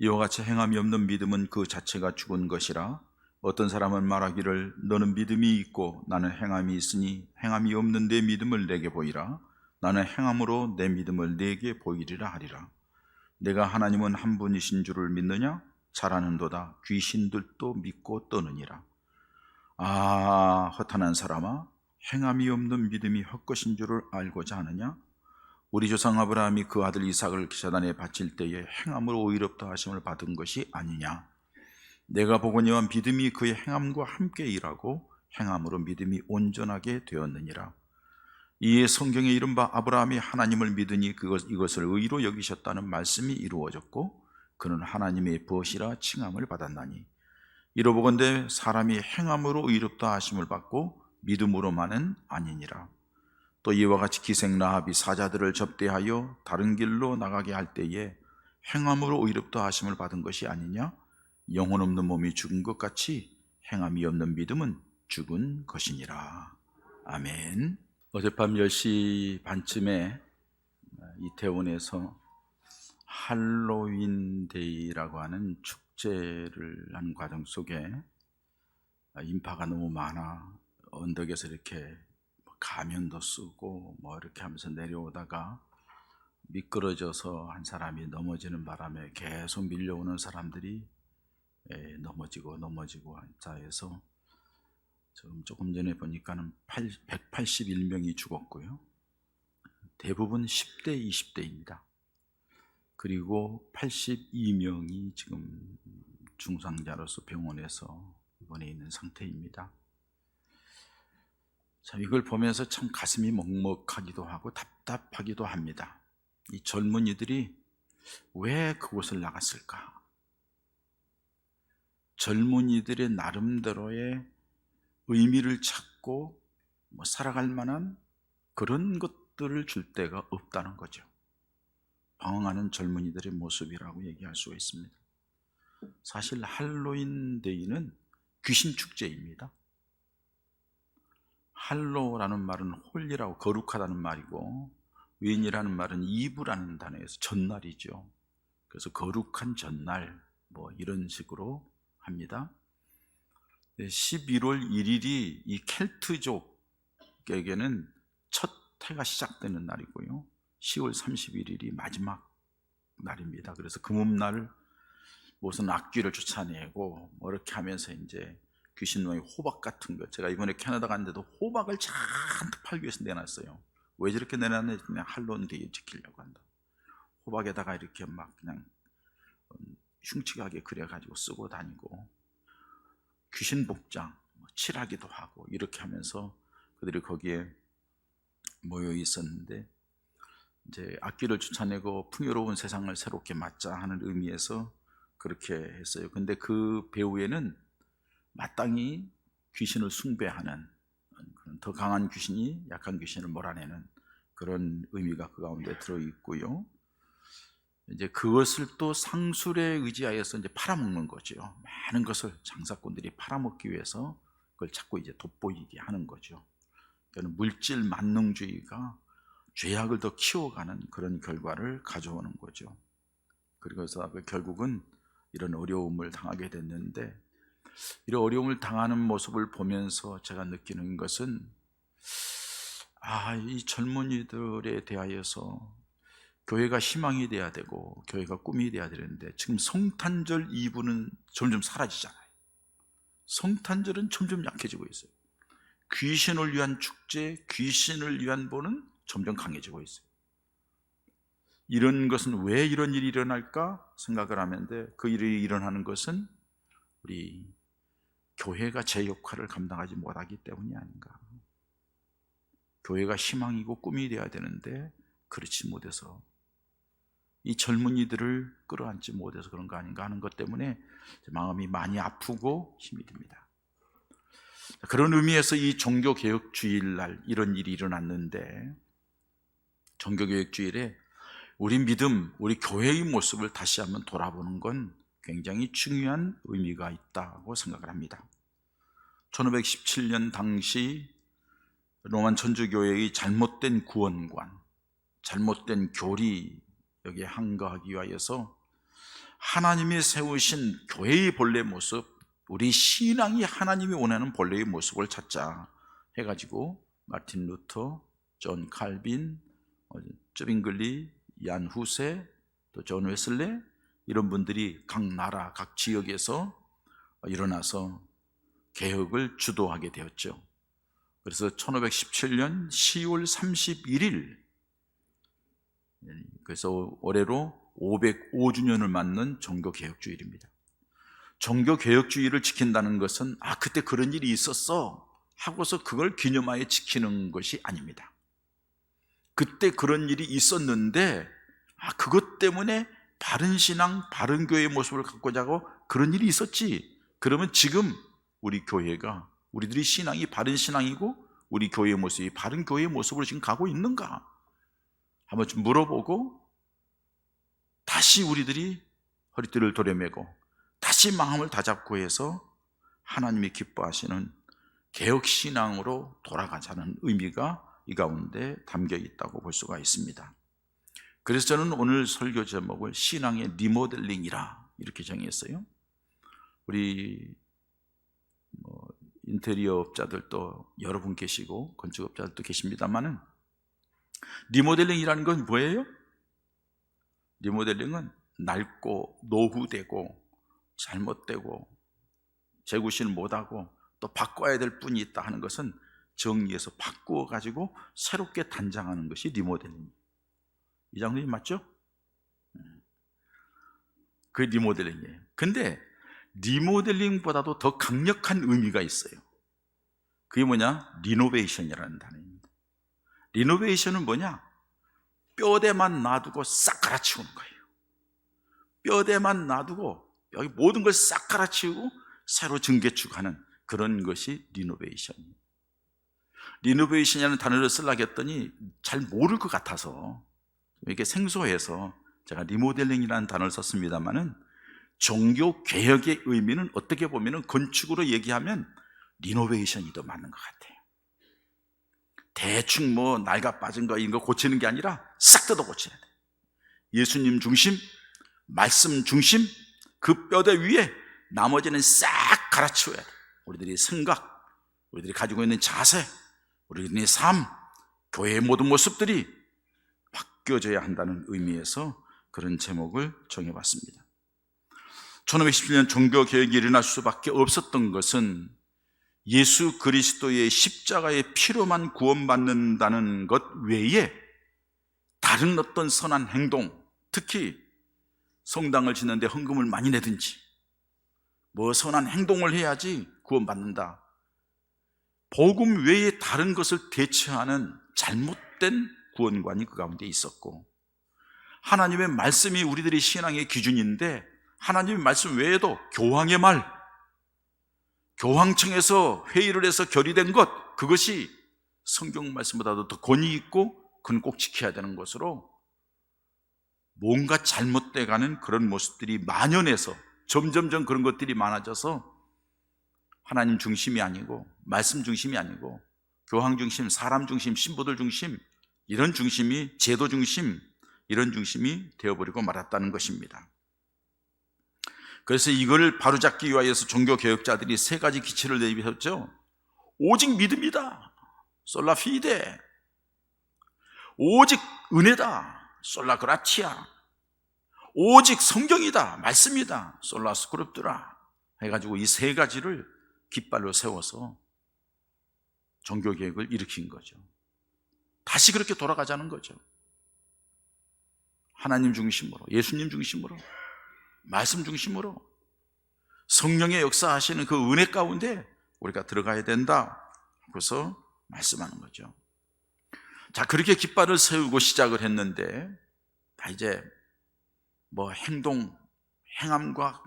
이와 같이 행함이 없는 믿음은 그 자체가 죽은 것이라. 어떤 사람은 말하기를 너는 믿음이 있고 나는 행함이 있으니 행함이 없는 내 믿음을 내게 보이라. 나는 행함으로 내 믿음을 내게 보이리라 하리라. 내가 하나님은 한 분이신 줄을 믿느냐? 잘 아는도다. 귀신들도 믿고 떠느니라. 아, 허탄한 사람아, 행함이 없는 믿음이 헛것인 줄을 알고자 하느냐? 우리 조상 아브라함이 그 아들 이삭을 기사단에 바칠 때에 행함으로 의롭다 하심을 받은 것이 아니냐? 내가 보거니와 믿음이 그의 행함과 함께 일하고 행함으로 믿음이 온전하게 되었느니라. 이에 성경에 이른바 아브라함이 하나님을 믿으니 이것을 의로 여기셨다는 말씀이 이루어졌고 그는 하나님의 벗이라 칭함을 받았나니, 이로보건대 사람이 행함으로 의롭다 하심을 받고 믿음으로만은 아니니라. 또 이와 같이 기생 라합이 사자들을 접대하여 다른 길로 나가게 할 때에 행함으로 의롭다 하심을 받은 것이 아니냐? 영혼 없는 몸이 죽은 것 같이 행함이 없는 믿음은 죽은 것이니라. 아멘. 어젯밤 10시 반쯤에 이태원에서 할로윈 데이라고 하는 축제를 하는 과정 속에 인파가 너무 많아 언덕에서 이렇게 가면도 쓰고 이렇게 하면서 내려오다가 미끄러져서 한 사람이 넘어지는 바람에 계속 밀려오는 사람들이 넘어지고 자해서 조금 전에 보니까는 181명이 죽었고요. 대부분 10대, 20대입니다. 그리고 82명이 지금 중상자로서 병원에서 입원해 있는 상태입니다. 참 이걸 보면서 참 가슴이 먹먹하기도 하고 답답하기도 합니다. 이 젊은이들이 왜 그곳을 나갔을까? 젊은이들의 나름대로의 의미를 찾고 살아갈 만한 그런 것들을 줄 데가 없다는 거죠. 방황하는 젊은이들의 모습이라고 얘기할 수가 있습니다. 사실 할로윈 데이는 귀신 축제입니다. 할로라는 말은 홀리라고 거룩하다는 말이고, 윈이라는 말은 이브라는 단어에서 전날이죠. 그래서 거룩한 전날 이런 식으로 합니다. 11월 1일이 이 켈트족에게는 첫 해가 시작되는 날이고요, 10월 31일이 마지막 날입니다. 그래서 금음날 무슨 악귀를 쫓아내고 이렇게 하면서 이제 귀신놈의 호박 같은 거, 제가 이번에 캐나다 갔는데도 호박을 잔뜩 팔기 위해서 내놨어요. 왜 저렇게 내놨냐? 그냥 할로윈 데이 지키려고 한다. 호박에다가 이렇게 막 그냥 흉측하게 그려가지고 쓰고 다니고, 귀신 복장 칠하기도 하고 이렇게 하면서 그들이 거기에 모여 있었는데, 이제 악기를 쫓아내고 풍요로운 세상을 새롭게 맞자 하는 의미에서 그렇게 했어요. 근데 그 배후에는 마땅히 귀신을 숭배하는, 더 강한 귀신이 약한 귀신을 몰아내는 그런 의미가 그 가운데 들어 있고요. 이제 그것을 또 상술에 의지하여서 이제 팔아먹는 거죠. 많은 것을 장사꾼들이 팔아먹기 위해서 그걸 자꾸 이제 돋보이게 하는 거죠. 그러니까 물질 만능주의가 죄악을 더 키워가는 그런 결과를 가져오는 거죠. 그래서 결국은 이런 어려움을 당하게 됐는데, 이런 어려움을 당하는 모습을 보면서 제가 느끼는 것은, 이 젊은이들에 대하여서 교회가 희망이 돼야 되고 교회가 꿈이 돼야 되는데, 지금 성탄절 이브는 점점 사라지잖아요. 성탄절은 점점 약해지고 있어요. 귀신을 위한 축제, 귀신을 위한 보는 점점 강해지고 있어요. 이런 것은 왜 이런 일이 일어날까 생각을 하는데, 그 일이 일어나는 것은 우리 교회가 제 역할을 감당하지 못하기 때문이 아닌가. 교회가 희망이고 꿈이 되어야 되는데 그렇지 못해서, 이 젊은이들을 끌어안지 못해서 그런 거 아닌가 하는 것 때문에 마음이 많이 아프고 힘이 듭니다. 그런 의미에서 이 종교개혁주일날 이런 일이 일어났는데, 종교개혁주일에 우리 믿음, 우리 교회의 모습을 다시 한번 돌아보는 건 굉장히 중요한 의미가 있다고 생각을 합니다. 1517년 당시 로만 천주교회의 잘못된 구원관, 잘못된 교리, 여기에 항거하기 위하여서 하나님이 세우신 교회의 본래 모습, 우리 신앙이 하나님이 원하는 본래의 모습을 찾자 해가지고 마틴 루터, 존 칼빈, 쩌빙글리, 얀 후세, 또 존 웨슬레 이런 분들이 각 나라, 각 지역에서 일어나서 개혁을 주도하게 되었죠. 그래서 1517년 10월 31일, 그래서 올해로 505주년을 맞는 종교개혁주일입니다. 종교개혁주의를 지킨다는 것은 그때 그런 일이 있었어 하고서 그걸 기념하여 지키는 것이 아닙니다. 그때 그런 일이 있었는데 그것 때문에 바른 신앙, 바른 교회의 모습을 갖고자 하고 그런 일이 있었지. 그러면 지금 우리 교회가, 우리들이 신앙이 바른 신앙이고 우리 교회의 모습이 바른 교회의 모습으로 지금 가고 있는가 한번 좀 물어보고 다시 우리들이 허리띠를 도려매고 다시 마음을 다잡고 해서 하나님이 기뻐하시는 개혁신앙으로 돌아가자는 의미가 이 가운데 담겨 있다고 볼 수가 있습니다. 그래서 저는 오늘 설교 제목을 신앙의 리모델링이라 이렇게 정했어요. 우리 인테리어 업자들도 여러분 계시고 건축업자들도 계십니다만은 리모델링이라는 건 뭐예요? 리모델링은 낡고 노후되고 잘못되고 재구실 못하고 또 바꿔야 될 뿐이 있다 하는 것은 정리해서 바꾸어 가지고 새롭게 단장하는 것이 리모델링. 이 장면이 맞죠? 그게 리모델링이에요. 근데 리모델링보다도 더 강력한 의미가 있어요. 그게 뭐냐? 리노베이션이라는 단어입니다. 리노베이션은 뭐냐? 뼈대만 놔두고 싹 갈아치우는 거예요. 뼈대만 놔두고 여기 모든 걸 싹 갈아치우고 새로 증개축하는 그런 것이 리노베이션이에요. 리노베이션이라는 단어를 쓰려고 했더니 잘 모를 것 같아서 이렇게 생소해서 제가 리모델링이라는 단어를 썼습니다만은 종교 개혁의 의미는 어떻게 보면 건축으로 얘기하면 리노베이션이 더 맞는 것 같아요. 대충 낡아 빠진 거 이런 거 고치는 게 아니라 싹 뜯어 고쳐야 돼. 예수님 중심, 말씀 중심, 그 뼈대 위에 나머지는 싹 갈아치워야 돼. 우리들의 생각, 우리들이 가지고 있는 자세, 우리들의 삶, 교회의 모든 모습들이 바뀌어져야 한다는 의미에서 그런 제목을 정해봤습니다. 1517년 종교개혁이 일어날 수밖에 없었던 것은 예수 그리스도의 십자가의 피로만 구원받는다는 것 외에 다른 어떤 선한 행동, 특히 성당을 짓는데 헌금을 많이 내든지 선한 행동을 해야지 구원받는다, 복음 외에 다른 것을 대체하는 잘못된 구원관이 그 가운데 있었고, 하나님의 말씀이 우리들의 신앙의 기준인데 하나님의 말씀 외에도 교황의 말, 교황청에서 회의를 해서 결의된 것, 그것이 성경 말씀보다도 더 권위 있고 그건 꼭 지켜야 되는 것으로 뭔가 잘못돼가는 그런 모습들이 만연해서 점점점 그런 것들이 많아져서 하나님 중심이 아니고 말씀 중심이 아니고 교황 중심, 사람 중심, 신부들 중심, 이런 중심이, 제도 중심, 이런 중심이 되어버리고 말았다는 것입니다. 그래서 이걸 바로잡기 위하여서 종교개혁자들이 세 가지 기치를 내비쳤죠. 오직 믿음이다, 솔라 피데. 오직 은혜다, 솔라 그라티아. 오직 성경이다, 말씀이다, 솔라 스크립투라 해가지고 이 세 가지를 깃발로 세워서 종교개혁을 일으킨 거죠. 다시 그렇게 돌아가자는 거죠. 하나님 중심으로, 예수님 중심으로, 말씀 중심으로 성령의 역사하시는 그 은혜 가운데 우리가 들어가야 된다 그래서 말씀하는 거죠. 자, 그렇게 깃발을 세우고 시작을 했는데 이제 행동, 행함과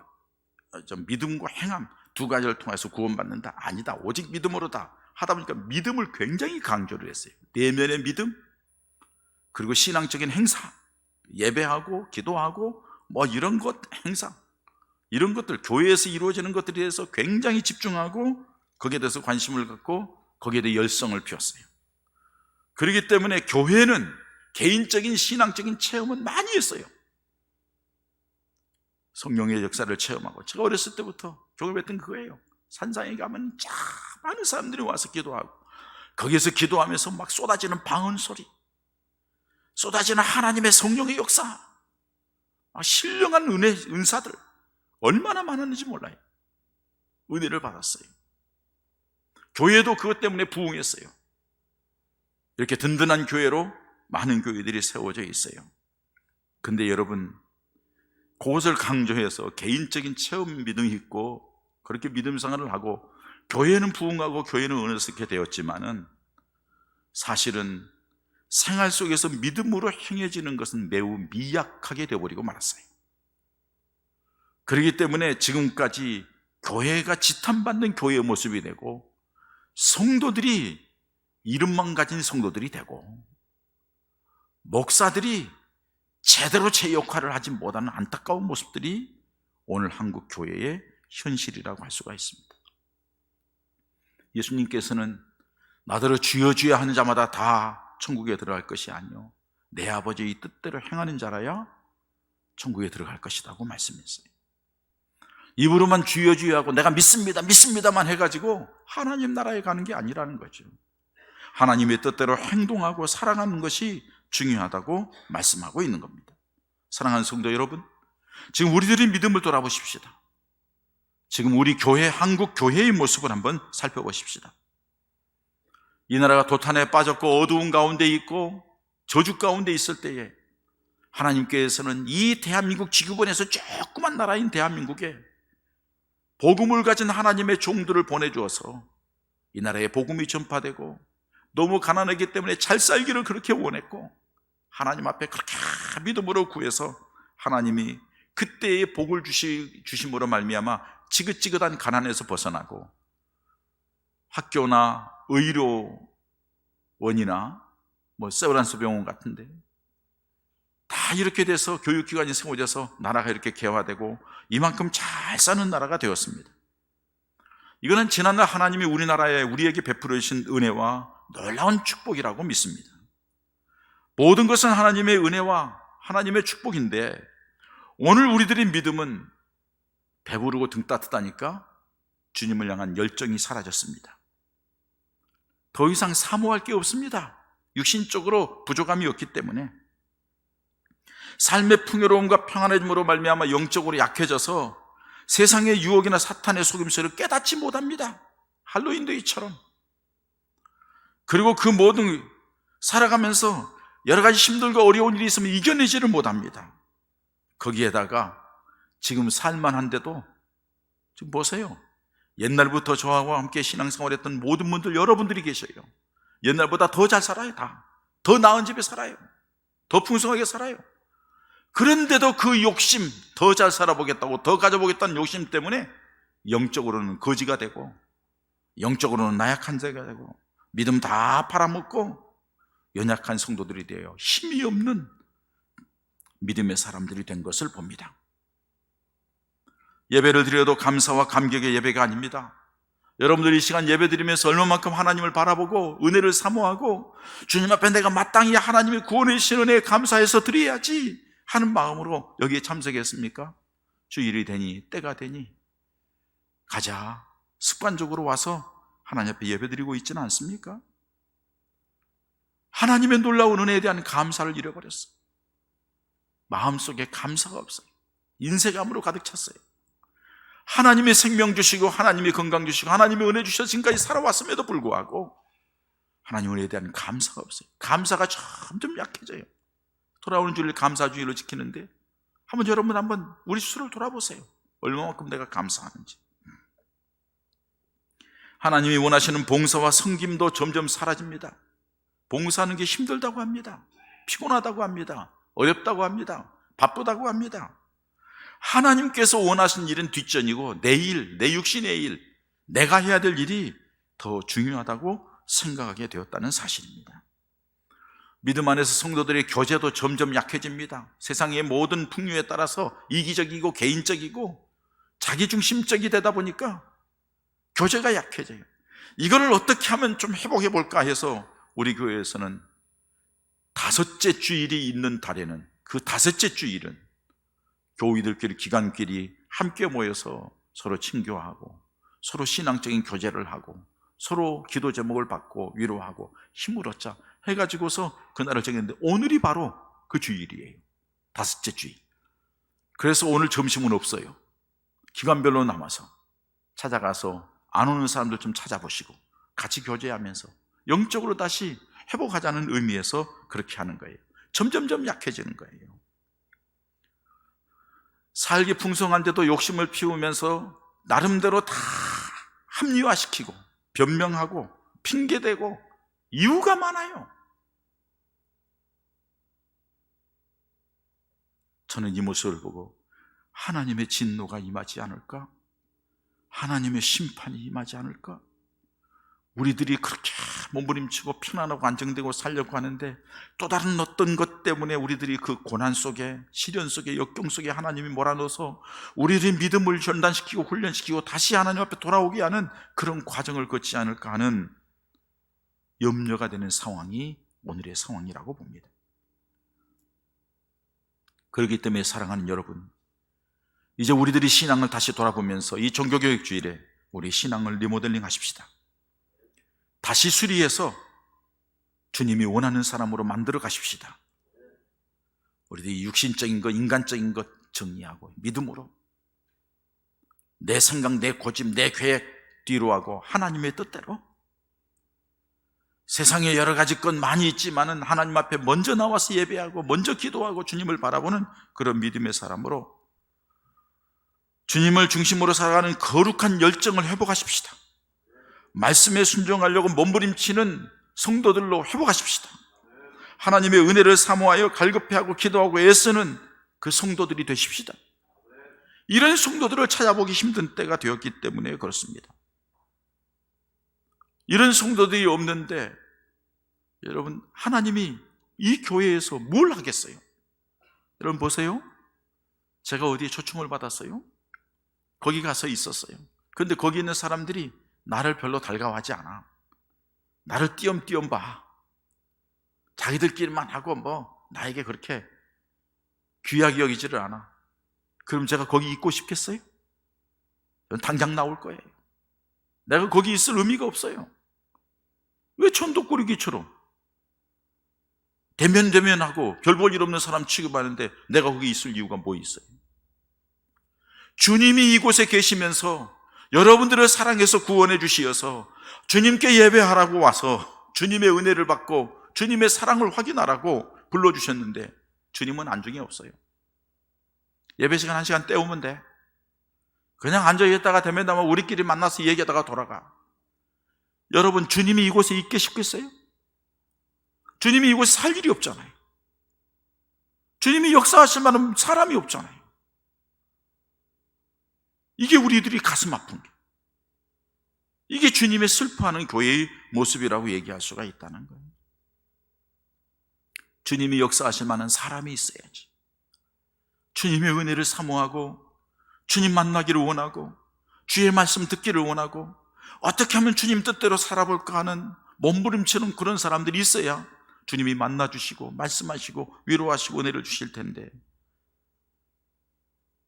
믿음과 행함 두 가지를 통해서 구원받는다? 아니다, 오직 믿음으로다 하다 보니까 믿음을 굉장히 강조를 했어요. 내면의 믿음, 그리고 신앙적인 행사, 예배하고 기도하고 이런 것, 행사, 이런 것들, 교회에서 이루어지는 것들에 대해서 굉장히 집중하고 거기에 대해서 관심을 갖고 거기에 대해 열성을 피웠어요. 그렇기 때문에 교회는 개인적인 신앙적인 체험은 많이 했어요. 성령의 역사를 체험하고, 제가 어렸을 때부터 경험했던 그거예요. 산상에 가면 참 많은 사람들이 와서 기도하고, 거기에서 기도하면서 막 쏟아지는 방언 소리, 쏟아지는 하나님의 성령의 역사, 신령한 은사들 얼마나 많았는지 몰라요. 은혜를 받았어요. 교회도 그것 때문에 부흥했어요. 이렇게 든든한 교회로 많은 교회들이 세워져 있어요. 근데 여러분, 그것을 강조해서 개인적인 체험 믿음이 있고 그렇게 믿음 생활을 하고 교회는 부흥하고 교회는 은혜스럽게 되었지만은, 사실은 생활 속에서 믿음으로 행해지는 것은 매우 미약하게 되어버리고 말았어요. 그렇기 때문에 지금까지 교회가 지탄받는 교회의 모습이 되고, 성도들이 이름만 가진 성도들이 되고, 목사들이 제대로 제 역할을 하지 못하는 안타까운 모습들이 오늘 한국 교회의 현실이라고 할 수가 있습니다. 예수님께서는 나더러 주여 주여 하는 자마다 다 천국에 들어갈 것이 아니요 내 아버지의 뜻대로 행하는 자라야 천국에 들어갈 것이라고 말씀했어요. 입으로만 주여 주여 하고 내가 믿습니다 믿습니다만 해가지고 하나님 나라에 가는 게 아니라는 거죠. 하나님의 뜻대로 행동하고 살아가는 것이 중요하다고 말씀하고 있는 겁니다. 사랑하는 성도 여러분, 지금 우리들의 믿음을 돌아보십시다. 지금 우리 교회, 한국 교회의 모습을 한번 살펴보십시다. 이 나라가 도탄에 빠졌고 어두운 가운데 있고 저주 가운데 있을 때에 하나님께서는 이 대한민국 지구본에서 조그만 나라인 대한민국에 복음을 가진 하나님의 종들을 보내주어서 이 나라에 복음이 전파되고, 너무 가난하기 때문에 잘 살기를 그렇게 원했고, 하나님 앞에 그렇게 믿음으로 구해서 하나님이 그때의 복을 주심으로 말미암아 지긋지긋한 가난에서 벗어나고 학교나 의료원이나 세브란스 병원 같은데 다 이렇게 돼서 교육기관이 세워져서 나라가 이렇게 개화되고 이만큼 잘 사는 나라가 되었습니다. 이거는 지난날 하나님이 우리나라에 우리에게 베풀어 주신 은혜와 놀라운 축복이라고 믿습니다. 모든 것은 하나님의 은혜와 하나님의 축복인데, 오늘 우리들의 믿음은 배부르고 등 따뜻하니까 주님을 향한 열정이 사라졌습니다. 더 이상 사모할 게 없습니다. 육신적으로 부족함이 없기 때문에. 삶의 풍요로움과 평안해짐으로 말미암아 영적으로 약해져서 세상의 유혹이나 사탄의 속임수를 깨닫지 못합니다. 할로윈데이처럼. 그리고 그 모든 살아가면서 여러 가지 힘들고 어려운 일이 있으면 이겨내지를 못합니다. 거기에다가 지금 살만한데도 지금 보세요. 옛날부터 저와 함께 신앙생활했던 모든 분들, 여러분들이 계셔요. 옛날보다 더 잘 살아요. 더 나은 집에 살아요. 더 풍성하게 살아요. 그런데도 그 욕심, 더 잘 살아보겠다고, 더 가져보겠다는 욕심 때문에 영적으로는 거지가 되고, 영적으로는 나약한 자가 되고, 믿음 다 팔아먹고 연약한 성도들이 되어 힘이 없는 믿음의 사람들이 된 것을 봅니다. 예배를 드려도 감사와 감격의 예배가 아닙니다. 여러분들이 이 시간 예배 드리면서 얼마만큼 하나님을 바라보고 은혜를 사모하고 주님 앞에 내가 마땅히 하나님의 구원의 신은혜에 감사해서 드려야지 하는 마음으로 여기에 참석했습니까? 주일이 되니 때가 되니 가자 습관적으로 와서 하나님 앞에 예배 드리고 있지는 않습니까? 하나님의 놀라운 은혜에 대한 감사를 잃어버렸어요. 마음속에 감사가 없어요. 인색함으로 가득 찼어요. 하나님의 생명 주시고 하나님의 건강 주시고 하나님의 은혜 주셔서 지금까지 살아왔음에도 불구하고 하나님의 은혜에 대한 감사가 없어요. 감사가 점점 약해져요. 돌아오는 주일 감사주의로 지키는데 여러분 한번 우리 스스로를 돌아보세요. 얼마만큼 내가 감사하는지. 하나님이 원하시는 봉사와 섬김도 점점 사라집니다. 봉사하는 게 힘들다고 합니다. 피곤하다고 합니다. 어렵다고 합니다. 바쁘다고 합니다. 하나님께서 원하신 일은 뒷전이고 내 일, 내 육신의 일, 내가 해야 될 일이 더 중요하다고 생각하게 되었다는 사실입니다. 믿음 안에서 성도들의 교제도 점점 약해집니다. 세상의 모든 풍요에 따라서 이기적이고 개인적이고 자기중심적이 되다 보니까 교제가 약해져요. 이거를 어떻게 하면 좀 회복해 볼까 해서 우리 교회에서는 5째 주일이 있는 달에는 그 5째 주일은 교우들끼리, 기관끼리 함께 모여서 서로 친교하고 서로 신앙적인 교제를 하고 서로 기도 제목을 받고 위로하고 힘을 얻자 해가지고서 그날을 정했는데 오늘이 바로 그 주일이에요. 5째 주일. 그래서 오늘 점심은 없어요. 기간별로 남아서 찾아가서 안 오는 사람들 좀 찾아보시고 같이 교제하면서 영적으로 다시 회복하자는 의미에서 그렇게 하는 거예요. 점점점 약해지는 거예요. 살기 풍성한데도 욕심을 피우면서 나름대로 다 합리화시키고 변명하고 핑계대고 이유가 많아요. 저는 이 모습을 보고 하나님의 진노가 임하지 않을까? 하나님의 심판이 임하지 않을까? 우리들이 그렇게 몸부림치고 편안하고 안정되고 살려고 하는데 또 다른 어떤 것 때문에 우리들이 그 고난 속에, 시련 속에, 역경 속에 하나님이 몰아넣어서 우리들의 믿음을 전단시키고 훈련시키고 다시 하나님 앞에 돌아오게 하는 그런 과정을 거치지 않을까 하는 염려가 되는 상황이 오늘의 상황이라고 봅니다. 그렇기 때문에 사랑하는 여러분, 이제 우리들이 신앙을 다시 돌아보면서 이 종교교육 주일에 우리 신앙을 리모델링 하십시다. 다시 수리해서 주님이 원하는 사람으로 만들어 가십시다. 우리들이 육신적인 것, 인간적인 것 정리하고 믿음으로 내 생각, 내 고집, 내 계획 뒤로 하고 하나님의 뜻대로 세상에 여러 가지 것 많이 있지만은 하나님 앞에 먼저 나와서 예배하고 먼저 기도하고 주님을 바라보는 그런 믿음의 사람으로 주님을 중심으로 살아가는 거룩한 열정을 회복하십시다. 말씀에 순종하려고 몸부림치는 성도들로 회복하십시다. 하나님의 은혜를 사모하여 갈급해하고 기도하고 애쓰는 그 성도들이 되십시다. 이런 성도들을 찾아보기 힘든 때가 되었기 때문에 그렇습니다. 이런 성도들이 없는데 여러분, 하나님이 이 교회에서 뭘 하겠어요? 여러분 보세요. 제가 어디에 초청을 받았어요? 거기 가서 있었어요. 그런데 거기 있는 사람들이 나를 별로 달가워하지 않아. 나를 띄엄띄엄 봐. 자기들끼리만 하고 나에게 그렇게 귀하게 여기지를 않아. 그럼 제가 거기 있고 싶겠어요? 당장 나올 거예요. 내가 거기 있을 의미가 없어요. 왜 천독꾸리기처럼 대면대면하고 별 볼 일 없는 사람 취급하는데 내가 거기 있을 이유가 뭐 있어요? 주님이 이곳에 계시면서 여러분들을 사랑해서 구원해 주시어서 주님께 예배하라고 와서 주님의 은혜를 받고 주님의 사랑을 확인하라고 불러주셨는데 주님은 안중에 없어요. 예배 시간 1시간 때우면 돼. 그냥 앉아있다가 되면 우리끼리 만나서 얘기하다가 돌아가. 여러분, 주님이 이곳에 있게 싶겠어요? 주님이 이곳에 살 일이 없잖아요. 주님이 역사하실 만한 사람이 없잖아요. 이게 우리들이 가슴 아픈 게, 이게 주님의 슬퍼하는 교회의 모습이라고 얘기할 수가 있다는 거예요. 주님이 역사하실 만한 사람이 있어야지. 주님의 은혜를 사모하고 주님 만나기를 원하고 주의 말씀 듣기를 원하고 어떻게 하면 주님 뜻대로 살아볼까 하는 몸부림치는 그런 사람들이 있어야 주님이 만나주시고 말씀하시고 위로하시고 은혜를 주실 텐데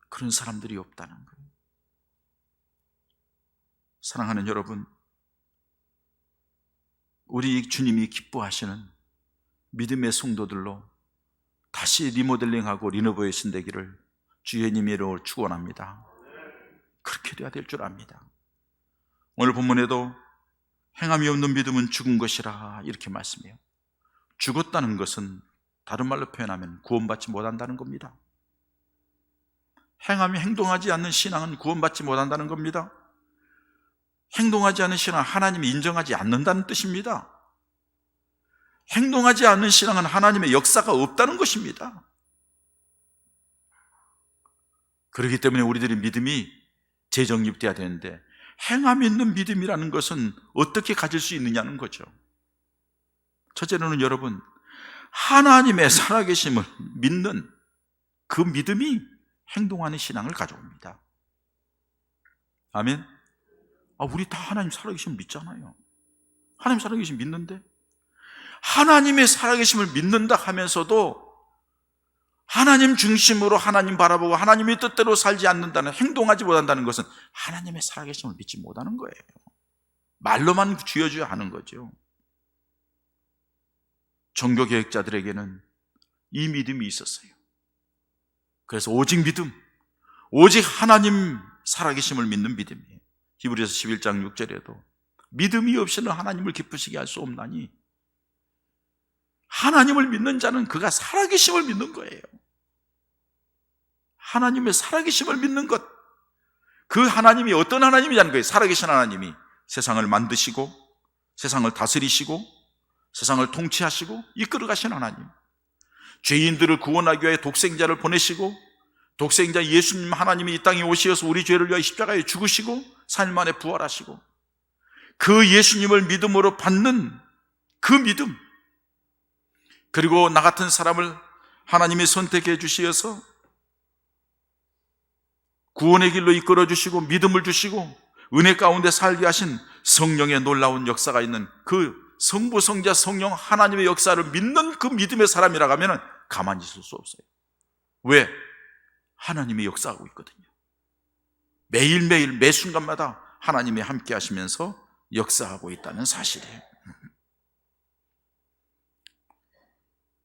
그런 사람들이 없다는 거예요. 사랑하는 여러분, 우리 주님이 기뻐하시는 믿음의 성도들로 다시 리모델링하고 리노베이션 되기를 주님의 이름으로 축원합니다. 그렇게 돼야 될 줄 압니다. 오늘 본문에도 행함이 없는 믿음은 죽은 것이라 이렇게 말씀해요. 죽었다는 것은 다른 말로 표현하면 구원받지 못한다는 겁니다. 행동하지 않는 신앙은 구원받지 못한다는 겁니다. 행동하지 않는 신앙은 하나님이 인정하지 않는다는 뜻입니다. 행동하지 않는 신앙은 하나님의 역사가 없다는 것입니다. 그렇기 때문에 우리들의 믿음이 재정립돼야 되는데 행함 있는 믿음이라는 것은 어떻게 가질 수 있느냐는 거죠. 첫째로는 여러분, 하나님의 살아계심을 믿는 그 믿음이 행동하는 신앙을 가져옵니다. 아멘. 우리 다 하나님 살아계심 믿잖아요. 하나님 살아계심 믿는데 하나님의 살아계심을 믿는다 하면서도 하나님 중심으로 하나님 바라보고 하나님의 뜻대로 살지 않는다는, 행동하지 못한다는 것은 하나님의 살아계심을 믿지 못하는 거예요. 말로만 쥐어줘야 하는 거죠. 종교개혁자들에게는 이 믿음이 있었어요. 그래서 오직 믿음, 오직 하나님 살아계심을 믿는 믿음이에요. 히브리서 11장 6절에도 믿음이 없이는 하나님을 기쁘시게 할 수 없나니, 하나님을 믿는 자는 그가 살아계심을 믿는 거예요. 하나님의 살아계심을 믿는 것, 그 하나님이 어떤 하나님이냐는 거예요. 살아계신 하나님이 세상을 만드시고 세상을 다스리시고 세상을 통치하시고 이끌어가신 하나님, 죄인들을 구원하기 위해 독생자를 보내시고 독생자 예수님 하나님이 이 땅에 오셔서 우리 죄를 위하여 십자가에 죽으시고 3일 만에 부활하시고, 그 예수님을 믿음으로 받는 그 믿음, 그리고 나 같은 사람을 하나님이 선택해 주시어서 구원의 길로 이끌어 주시고 믿음을 주시고 은혜 가운데 살게 하신 성령의 놀라운 역사가 있는 그 성부, 성자, 성령 하나님의 역사를 믿는 그 믿음의 사람이라고 하면 가만히 있을 수 없어요. 왜? 하나님이 역사하고 있거든요. 매일매일 매 순간마다 하나님이 함께 하시면서 역사하고 있다는 사실이에요.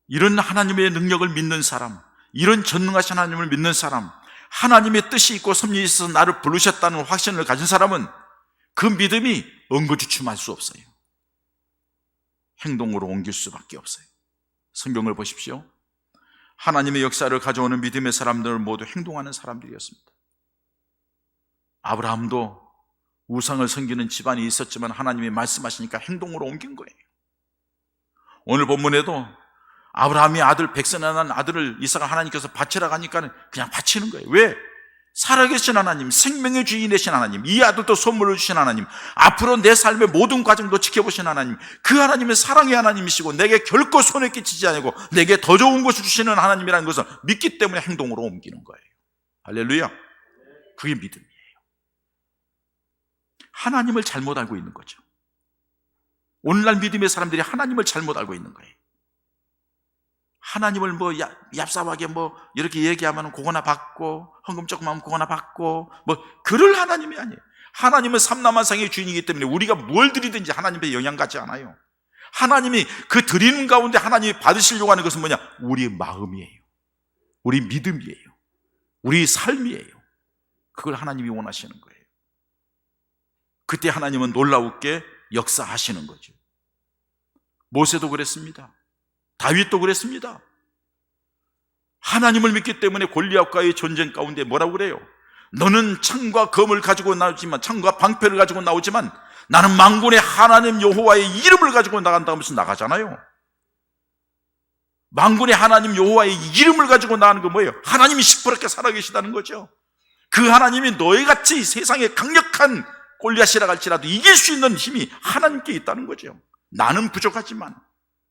이런 하나님의 능력을 믿는 사람, 이런 전능하신 하나님을 믿는 사람, 하나님의 뜻이 있고 섭리에 있어서 나를 부르셨다는 확신을 가진 사람은 그 믿음이 엉거주춤할 수 없어요. 행동으로 옮길 수밖에 없어요. 성경을 보십시오. 하나님의 역사를 가져오는 믿음의 사람들은 모두 행동하는 사람들이었습니다. 아브라함도 우상을 섬기는 집안이 있었지만 하나님이 말씀하시니까 행동으로 옮긴 거예요. 오늘 본문에도 아브라함이 아들, 백선한 아들을 이삭을 하나님께서 바치라고 하니까 그냥 바치는 거예요. 왜? 살아계신 하나님, 생명의 주인 되신 하나님, 이 아들도 선물을 주신 하나님, 앞으로 내 삶의 모든 과정도 지켜보신 하나님, 그 하나님의 사랑의 하나님이시고 내게 결코 손에 끼치지 않고 내게 더 좋은 것을 주시는 하나님이라는 것을 믿기 때문에 행동으로 옮기는 거예요. 할렐루야. 그게 믿음이에요. 하나님을 잘못 알고 있는 거죠. 오늘날 믿음의 사람들이 하나님을 잘못 알고 있는 거예요. 하나님을 뭐 얍삽하게 뭐 이렇게 얘기하면 그거나 받고, 헌금 조금 하면 그거나 받고, 뭐 그럴 하나님이 아니에요. 하나님은 삼라만상의 주인이기 때문에 우리가 뭘 드리든지 하나님의 영향 갖지 않아요. 하나님이 그 드리는 가운데 하나님이 받으시려고 하는 것은 뭐냐? 우리의 마음이에요. 우리 믿음이에요. 우리 삶이에요. 그걸 하나님이 원하시는 거예요. 그때 하나님은 놀라우게 역사하시는 거죠. 모세도 그랬습니다. 다윗도 그랬습니다. 하나님을 믿기 때문에 골리앗과의 전쟁 가운데 뭐라고 그래요? 너는 창과 검을 가지고 나오지만, 창과 방패를 가지고 나오지만 나는 만군의 하나님 여호와의 이름을 가지고 나간다 하면서 나가잖아요. 만군의 하나님 여호와의 이름을 가지고 나가는 건 뭐예요? 하나님이 시퍼렇게 살아계시다는 거죠. 그 하나님이 너희같이 세상에 강력한 골리앗이라 할지라도 이길 수 있는 힘이 하나님께 있다는 거죠. 나는 부족하지만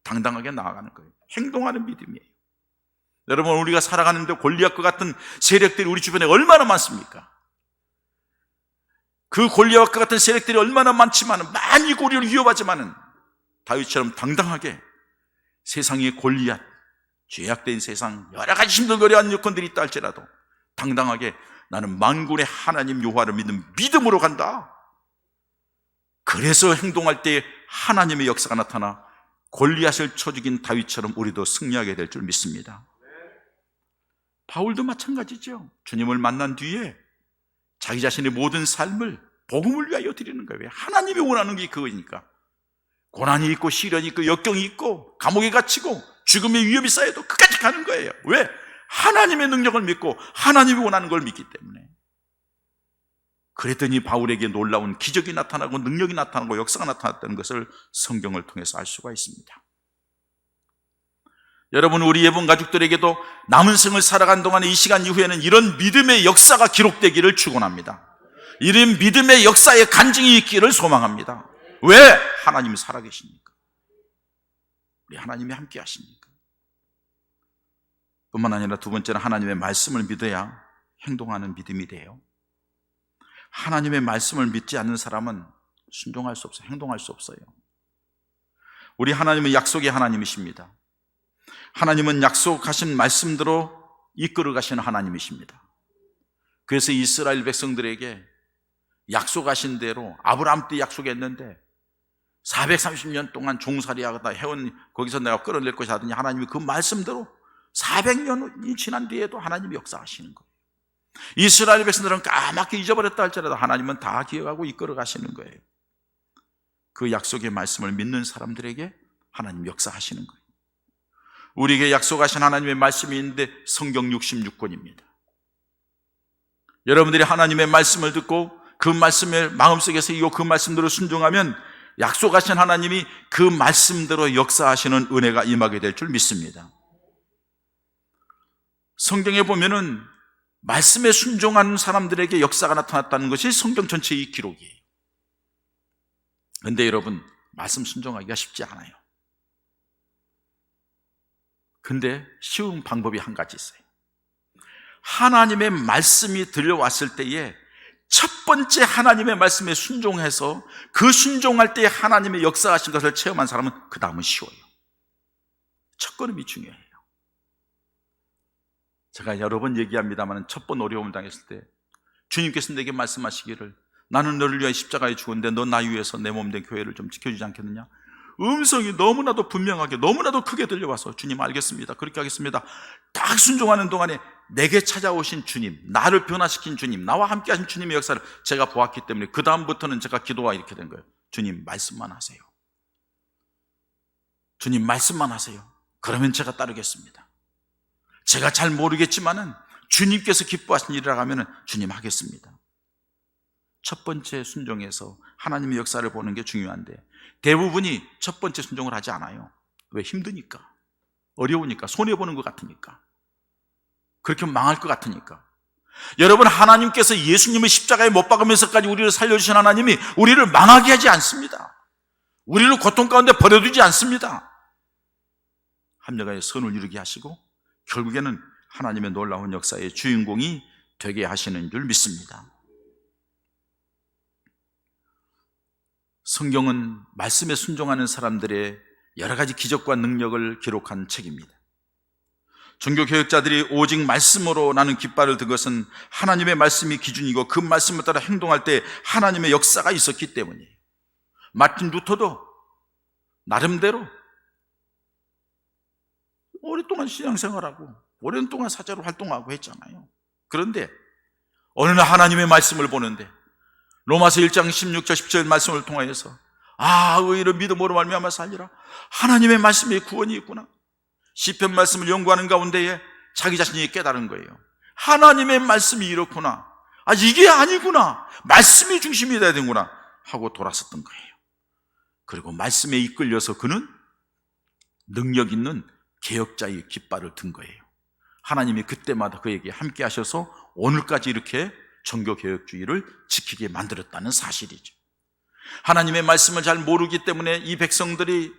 당당하게 나아가는 거예요. 행동하는 믿음이에요. 여러분, 우리가 살아가는데 골리앗과 같은 세력들이 우리 주변에 얼마나 많습니까? 그 골리앗과 같은 세력들이 얼마나 많지만, 많이 우리를 위협하지만은 다윗처럼 당당하게 세상의 골리앗, 죄악된 세상, 여러 가지 힘들고 어려운 여건들이 있다 할지라도 당당하게 나는 만군의 하나님 여호와를 믿는 믿음으로 간다. 그래서 행동할 때 하나님의 역사가 나타나 골리앗을 쳐 죽인 다윗처럼 우리도 승리하게 될 줄 믿습니다. 바울도 마찬가지죠. 주님을 만난 뒤에 자기 자신의 모든 삶을 복음을 위하여 드리는 거예요. 하나님이 원하는 게 그거니까. 고난이 있고 시련이 있고 역경이 있고 감옥에 갇히고 죽음의 위협이 쌓여도 끝까지 가는 거예요. 왜? 하나님의 능력을 믿고 하나님이 원하는 걸 믿기 때문에. 그랬더니 바울에게 놀라운 기적이 나타나고 능력이 나타나고 역사가 나타났다는 것을 성경을 통해서 알 수가 있습니다. 여러분, 우리 예본 가족들에게도 남은 생을 살아간 동안에 이 시간 이후에는 이런 믿음의 역사가 기록되기를 축원합니다. 이런 믿음의 역사의 간증이 있기를 소망합니다. 왜? 하나님이 살아계시니까. 우리 하나님이 함께 하시니까. 뿐만 아니라 두 번째는 하나님의 말씀을 믿어야 행동하는 믿음이 돼요. 하나님의 말씀을 믿지 않는 사람은 순종할 수 없어요. 행동할 수 없어요. 우리 하나님은 약속의 하나님이십니다. 하나님은 약속하신 말씀대로 이끌어 가시는 하나님이십니다. 그래서 이스라엘 백성들에게 약속하신 대로 아브라함 때 약속했는데 430년 동안 종살이하다 해온 거기서 내가 끌어낼 것이 하더니 하나님이 그 말씀대로 400년이 지난 뒤에도 하나님이 역사하시는 거예요. 이스라엘 백성들은 까맣게 잊어버렸다 할지라도 하나님은 다 기억하고 이끌어 가시는 거예요. 그 약속의 말씀을 믿는 사람들에게 하나님 역사하시는 거예요. 우리에게 약속하신 하나님의 말씀이 있는데 성경 66권입니다. 여러분들이 하나님의 말씀을 듣고 그 말씀을 마음속에 새기고 그 말씀대로 순종하면 약속하신 하나님이 그 말씀대로 역사하시는 은혜가 임하게 될 줄 믿습니다. 성경에 보면은 말씀에 순종하는 사람들에게 역사가 나타났다는 것이 성경 전체의 기록이에요. 그런데 여러분, 말씀 순종하기가 쉽지 않아요. 근데 쉬운 방법이 한 가지 있어요. 하나님의 말씀이 들려왔을 때에 첫 번째 하나님의 말씀에 순종해서 그 순종할 때에 하나님의 역사하신 것을 체험한 사람은 그 다음은 쉬워요. 첫 걸음이 중요해요. 제가 여러 번 얘기합니다만 첫 번 어려움을 당했을 때 주님께서 내게 말씀하시기를 나는 너를 위하여 십자가에 죽었는데 너 나 위해서 내 몸 된 교회를 좀 지켜주지 않겠느냐? 음성이 너무나도 분명하게 너무나도 크게 들려와서 주님 알겠습니다, 그렇게 하겠습니다. 딱 순종하는 동안에 내게 찾아오신 주님, 나를 변화시킨 주님, 나와 함께 하신 주님의 역사를 제가 보았기 때문에 그 다음부터는 제가 기도가 이렇게 된 거예요. 주님 말씀만 하세요. 주님 말씀만 하세요. 그러면 제가 따르겠습니다. 제가 잘 모르겠지만은 주님께서 기뻐하신 일이라고 하면은 주님 하겠습니다. 첫 번째 순종에서 하나님의 역사를 보는 게 중요한데 대부분이 첫 번째 순종을 하지 않아요. 왜? 힘드니까, 어려우니까, 손해보는 것 같으니까, 그렇게 망할 것 같으니까. 여러분, 하나님께서 예수님을 십자가에 못 박으면서까지 우리를 살려주신 하나님이 우리를 망하게 하지 않습니다. 우리를 고통 가운데 버려두지 않습니다. 합력하여 선을 이루게 하시고 결국에는 하나님의 놀라운 역사의 주인공이 되게 하시는 줄 믿습니다. 성경은 말씀에 순종하는 사람들의 여러 가지 기적과 능력을 기록한 책입니다. 종교개혁자들이 오직 말씀으로 나는 깃발을 든 것은 하나님의 말씀이 기준이고 그 말씀을 따라 행동할 때 하나님의 역사가 있었기 때문이에요. 마틴 루터도 나름대로 오랫동안 신앙생활하고 오랜 동안 사제로 활동하고 했잖아요. 그런데 어느 날 하나님의 말씀을 보는데 로마서 1장 16절 17절 말씀을 통하여서 의인은 믿음으로 말미암아 살리라, 하나님의 말씀에 구원이 있구나. 시편 말씀을 연구하는 가운데에 자기 자신이 깨달은 거예요. 하나님의 말씀이 이렇구나, 이게 아니구나, 말씀이 중심이 돼야 되는구나 하고 돌아섰던 거예요. 그리고 말씀에 이끌려서 그는 능력 있는 개혁자의 깃발을 든 거예요. 하나님이 그때마다 그에게 함께 하셔서 오늘까지 이렇게 종교개혁주의를 지키게 만들었다는 사실이죠. 하나님의 말씀을 잘 모르기 때문에 이 백성들이,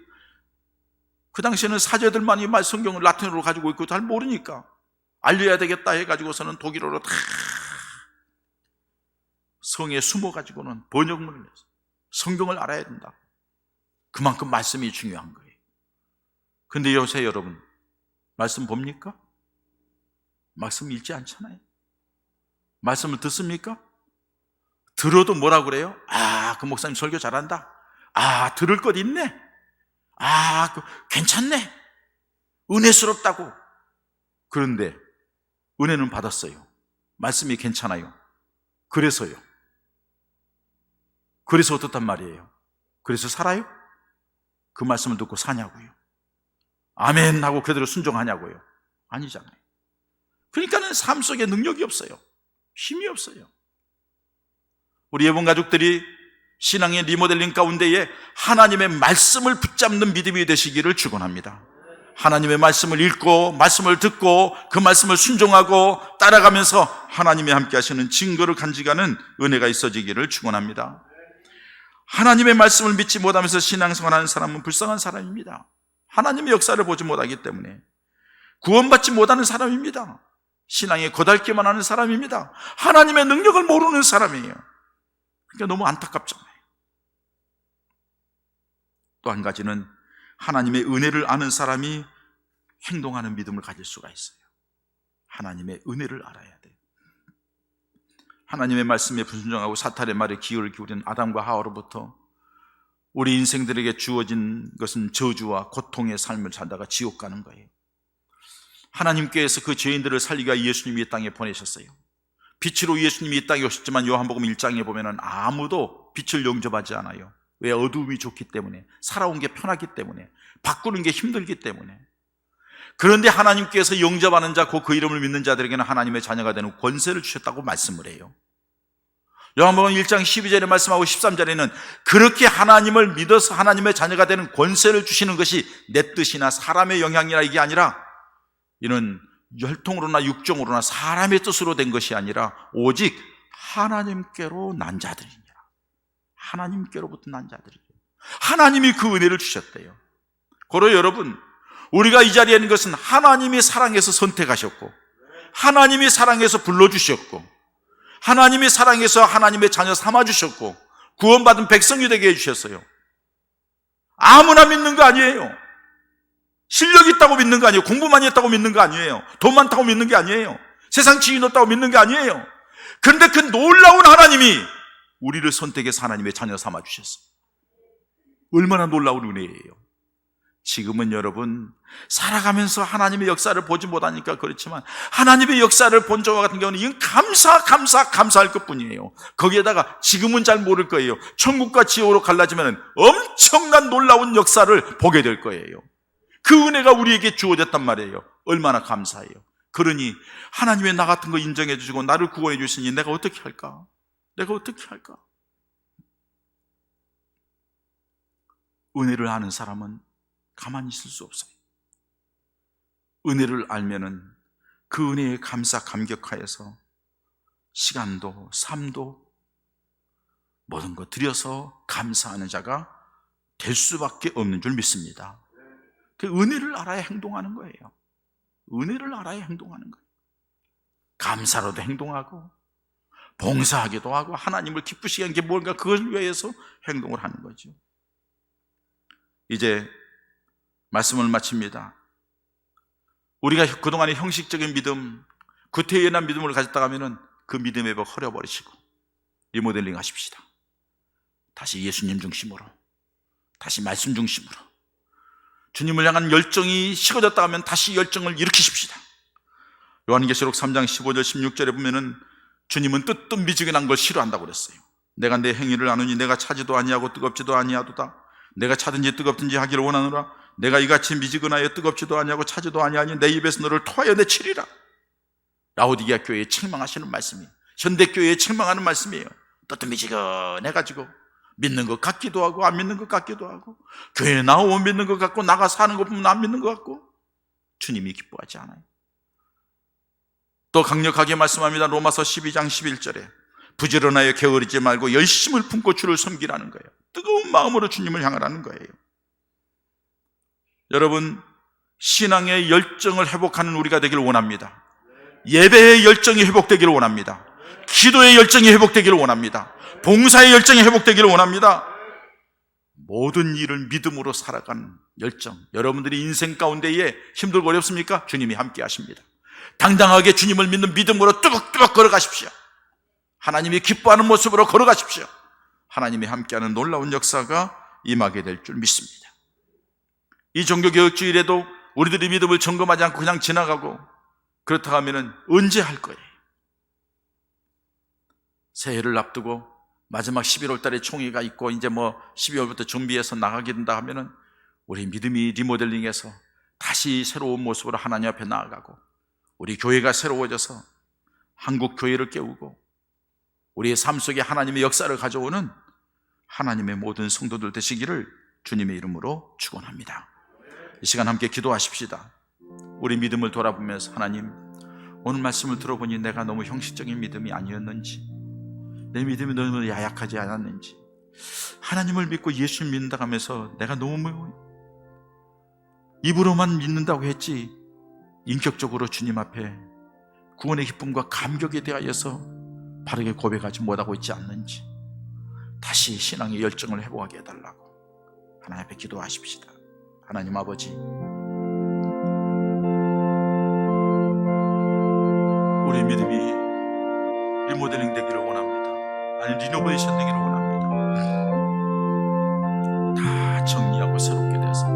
그 당시에는 사제들만이 성경을 라틴어로 가지고 있고 잘 모르니까 알려야 되겠다 해가지고서는 독일어로 다 성에 숨어가지고는 번역문을 해서 성경을 알아야 된다. 그만큼 말씀이 중요한 거예요. 근데 요새 여러분 말씀 봅니까? 말씀 읽지 않잖아요. 말씀을 듣습니까? 들어도 뭐라 그래요? 그 목사님 설교 잘한다. 들을 것 있네. 괜찮네. 은혜스럽다고. 그런데 은혜는 받았어요. 말씀이 괜찮아요. 그래서요. 그래서 어떻단 말이에요? 그래서 살아요? 그 말씀을 듣고 사냐고요? 아멘 하고 그대로 순종하냐고요? 아니잖아요. 그러니까는 삶 속에 능력이 없어요. 힘이 없어요. 우리 예본 가족들이 신앙의 리모델링 가운데에 하나님의 말씀을 붙잡는 믿음이 되시기를 축원합니다. 하나님의 말씀을 읽고 말씀을 듣고 그 말씀을 순종하고 따라가면서 하나님이 함께 하시는 증거를 간직하는 은혜가 있어지기를 축원합니다. 하나님의 말씀을 믿지 못하면서 신앙생활하는 사람은 불쌍한 사람입니다. 하나님의 역사를 보지 못하기 때문에 구원받지 못하는 사람입니다. 신앙에 거달기만 하는 사람입니다. 하나님의 능력을 모르는 사람이에요. 그러니까 너무 안타깝잖아요. 또 한 가지는 하나님의 은혜를 아는 사람이 행동하는 믿음을 가질 수가 있어요. 하나님의 은혜를 알아야 돼요. 하나님의 말씀에 불순종하고 사탄의 말에 귀를 기울인 아담과 하와로부터 우리 인생들에게 주어진 것은 저주와 고통의 삶을 살다가 지옥 가는 거예요. 하나님께서 그 죄인들을 살리기 위해 예수님이 이 땅에 보내셨어요. 빛으로 예수님이 이 땅에 오셨지만 요한복음 1장에 보면은 아무도 빛을 영접하지 않아요. 왜? 어두움이 좋기 때문에, 살아온 게 편하기 때문에, 바꾸는 게 힘들기 때문에. 그런데 하나님께서 영접하는 자, 그 이름을 믿는 자들에게는 하나님의 자녀가 되는 권세를 주셨다고 말씀을 해요. 요한복음 1장 12절에 말씀하고 13절에는 그렇게 하나님을 믿어서 하나님의 자녀가 되는 권세를 주시는 것이 내 뜻이나 사람의 영향이나 이게 아니라, 이는 혈통으로나 육종으로나 사람의 뜻으로 된 것이 아니라 오직 하나님께로 난 자들이니라. 하나님께로부터 난 자들이에요. 하나님이 그 은혜를 주셨대요. 고로 여러분, 우리가 이 자리에 있는 것은 하나님이 사랑해서 선택하셨고, 하나님이 사랑해서 불러주셨고, 하나님이 사랑해서 하나님의 자녀 삼아주셨고, 구원받은 백성이 되게 해주셨어요. 아무나 믿는 거 아니에요. 실력 있다고 믿는 거 아니에요. 공부 많이 했다고 믿는 거 아니에요. 돈 많다고 믿는 게 아니에요. 세상 지위 없다고 믿는 게 아니에요. 그런데 그 놀라운 하나님이 우리를 선택해서 하나님의 자녀 삼아주셨어요. 얼마나 놀라운 은혜예요. 지금은 여러분 살아가면서 하나님의 역사를 보지 못하니까 그렇지만, 하나님의 역사를 본 저와 같은 경우는 이건 감사할 것뿐이에요. 거기에다가 지금은 잘 모를 거예요. 천국과 지옥으로 갈라지면 엄청난 놀라운 역사를 보게 될 거예요. 그 은혜가 우리에게 주어졌단 말이에요. 얼마나 감사해요. 그러니 하나님의 나 같은 거 인정해 주시고 나를 구원해 주시니 내가 어떻게 할까? 내가 어떻게 할까? 은혜를 아는 사람은 가만히 있을 수 없어요. 은혜를 알면은 그 은혜에 감격하여서 시간도 삶도 모든 것 들여서 감사하는 자가 될 수밖에 없는 줄 믿습니다. 그 은혜를 알아야 행동하는 거예요. 은혜를 알아야 행동하는 거예요. 감사로도 행동하고 봉사하기도 하고 하나님을 기쁘시게 하는 게 뭔가 그걸 위해서 행동을 하는 거죠. 이제 말씀을 마칩니다. 우리가 그동안의 형식적인 믿음, 구태연한 믿음을 가졌다 하면은 그 믿음의 벽 허려버리시고 리모델링 하십시다. 다시 예수님 중심으로, 다시 말씀 중심으로, 주님을 향한 열정이 식어졌다 하면 다시 열정을 일으키십시다. 요한계시록 3장 15절 16절에 보면은 주님은 뜨뜻 미지근한 걸 싫어한다고 그랬어요. 내가 내 행위를 아느니 내가 차지도 아니하고 뜨겁지도 아니하도다. 내가 차든지 뜨겁든지 하기를 원하노라. 내가 이같이 미지근하여 뜨겁지도 아니하고 차지도 아니하니 내 입에서 너를 토하여 내치리라. 라오디게아 교회에 책망하시는 말씀이에요. 현대교회에 책망하는 말씀이에요. 뜨뜻 미지근해가지고 믿는 것 같기도 하고 안 믿는 것 같기도 하고, 교회에 나오면 믿는 것 같고 나가 사는 것 보면 안 믿는 것 같고, 주님이 기뻐하지 않아요. 또 강력하게 말씀합니다. 로마서 12장 11절에 부지런하여 게으르지 말고 열심을 품고 주를 섬기라는 거예요. 뜨거운 마음으로 주님을 향하라는 거예요. 여러분, 신앙의 열정을 회복하는 우리가 되기를 원합니다. 예배의 열정이 회복되기를 원합니다. 기도의 열정이 회복되기를 원합니다. 봉사의 열정이 회복되기를 원합니다. 모든 일을 믿음으로 살아가는 열정. 여러분들이 인생 가운데에 힘들고 어렵습니까? 주님이 함께 하십니다. 당당하게 주님을 믿는 믿음으로 뚜벅뚜벅 걸어가십시오. 하나님이 기뻐하는 모습으로 걸어가십시오. 하나님이 함께하는 놀라운 역사가 임하게 될 줄 믿습니다. 이 종교개혁주일에도 우리들이 믿음을 점검하지 않고 그냥 지나가고 그렇다고 하면 언제 할 거예요? 새해를 앞두고 마지막 11월 달에 총회가 있고 이제 12월부터 준비해서 나가게 된다 하면은 우리 믿음이 리모델링해서 다시 새로운 모습으로 하나님 앞에 나아가고, 우리 교회가 새로워져서 한국 교회를 깨우고 우리의 삶 속에 하나님의 역사를 가져오는 하나님의 모든 성도들 되시기를 주님의 이름으로 축원합니다. 이 시간 함께 기도하십시다. 우리 믿음을 돌아보면서, 하나님, 오늘 말씀을 들어보니 내가 너무 형식적인 믿음이 아니었는지, 내 믿음이 너무 야약하지 않았는지, 하나님을 믿고 예수를 믿는다 하면서 내가 너무 입으로만 믿는다고 했지 인격적으로 주님 앞에 구원의 기쁨과 감격에 대하여서 바르게 고백하지 못하고 있지 않는지 다시 신앙의 열정을 회복하게 해달라고 하나님 앞에 기도하십시다. 하나님 아버지, 우리의 믿음이 리모델링 되기를 원합니다. 아니, 리노베이션 되기를 원합니다. 다 정리하고 새롭게 돼서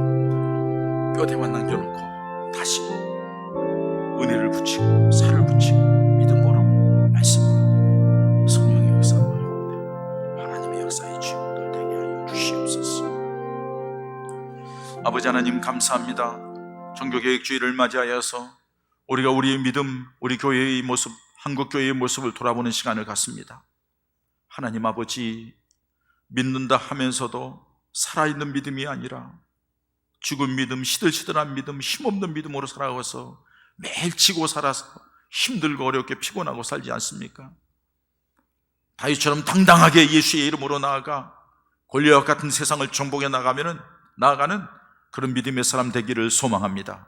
뼈대만 남겨놓고 다시 은혜를 붙이고 살을 붙이고 믿음으로, 말씀으로 성령의 역사를 가운데 하나님의 역사의 주인공들 되게 하여 주시옵소서. 아버지 하나님, 감사합니다. 종교개혁주의를 맞이하여서 우리가 우리의 믿음, 우리 교회의 모습, 한국교회의 모습을 돌아보는 시간을 갖습니다. 하나님 아버지, 믿는다 하면서도 살아있는 믿음이 아니라 죽은 믿음, 시들시들한 믿음, 힘없는 믿음으로 살아가서 매일 지고 살아서 힘들고 어렵게 피곤하고 살지 않습니까? 다윗처럼 당당하게 예수의 이름으로 나아가 골리앗 같은 세상을 정복해 나아가는 그런 믿음의 사람 되기를 소망합니다.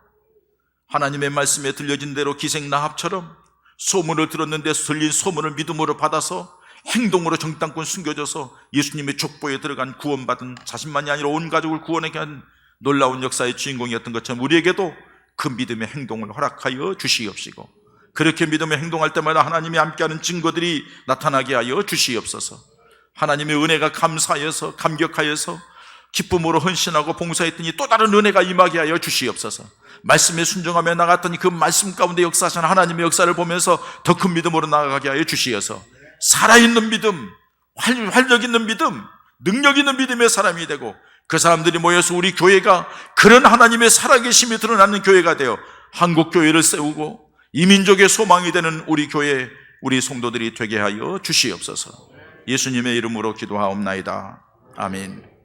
하나님의 말씀에 들려진 대로 기생라합처럼 소문을 들었는데 들린 소문을 믿음으로 받아서 행동으로 정탐꾼 숨겨져서 예수님의 족보에 들어간 구원받은, 자신만이 아니라 온 가족을 구원하게 한 놀라운 역사의 주인공이었던 것처럼 우리에게도 그 믿음의 행동을 허락하여 주시옵시고, 그렇게 믿음의 행동할 때마다 하나님이 함께하는 증거들이 나타나게 하여 주시옵소서. 하나님의 은혜가 감사하여서, 감격하여서 기쁨으로 헌신하고 봉사했더니 또 다른 은혜가 임하게 하여 주시옵소서. 말씀에 순종하며 나갔더니 그 말씀 가운데 역사하시는 하나님의 역사를 보면서 더 큰 믿음으로 나아가게 하여 주시어서 살아있는 믿음, 활력 있는 믿음, 능력 있는 믿음의 사람이 되고, 그 사람들이 모여서 우리 교회가 그런 하나님의 살아계심이 드러나는 교회가 되어 한국교회를 세우고 이민족의 소망이 되는 우리 교회, 우리 성도들이 되게 하여 주시옵소서. 예수님의 이름으로 기도하옵나이다. 아멘.